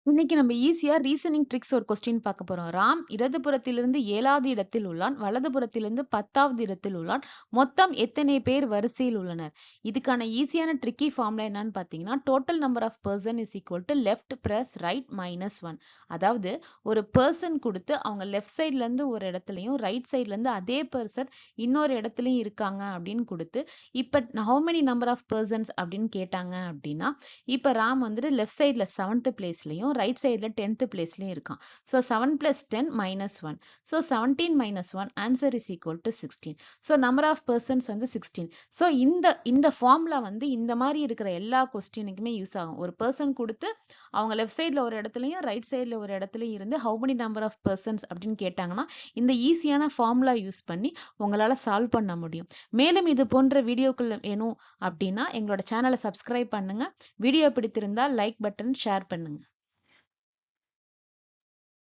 இன்னைக்கு நம்ம ஈஸியா ரீசனிங் ட்ரிக்ஸ் ஒரு கொஸ்டின் பார்க்க போறோம். ராம் இடதுபுறத்திலிருந்து 7வது இடத்தில் உள்ளான். வலதுபுறத்திலிருந்து 10வது இடத்தில் உள்ளான். மொத்தம் எத்தனை பேர் வரிசையில் உள்ளனர்? இதுக்கான ஈஸியான ட்ரிக்கி ஃபார்முலா என்னன்னு பார்த்தீங்கன்னா, total number of person is equal to left plus right minus 1. அதாவது ஒரு பெர்சன் கொடுத்து அவங்க லெஃப்ட் சைட்ல இருந்து ஒரு இடத்துலயும் ரைட் சைட்ல இருந்து அதே பெர்சன் இன்னொரு இடத்துலயும் இருக்காங்க அப்படின்னு கொடுத்து, இப்ப how many number of persons அப்படின்னு கேட்டாங்க அப்படின்னா, இப்ப ராம் வந்துட்டு லெஃப்ட் சைட்ல 7th பிளேஸ்லயும் ரைட் சைட்ல 10th பிளேஸ்லயும் இருக்கான். So 7 plus 10 minus 1. So 17 minus 1 answer is equal to 16. So number of persons வந்து 16. ஸோ இந்த ஃபார்முலா வந்து இந்த மாதிரி இருக்கிற எல்லா கொஸ்டினுக்குமே யூஸ் ஆகும். ஒரு பர்சன் கொடுத்து அவங்க லெஃப்ட் சைட்ல ஒரு இடத்துலயும் ரைட் சைட்ல ஒரு இடத்துலயும் இருந்து how many number of persons அப்படின்னு கேட்டாங்கன்னா இந்த ஈஸியான ஃபார்முலா யூஸ் பண்ணி உங்களால சால்வ் பண்ண முடியும். மேலும் இது போன்ற வீடியோக்கள் வேணும் அப்படின்னா எங்களோட சேனலை சப்ஸ்கிரைப் பண்ணுங்க. வீடியோ பிடித்திருந்தால் லைக் பட்டன் ஷேர் பண்ணுங்க.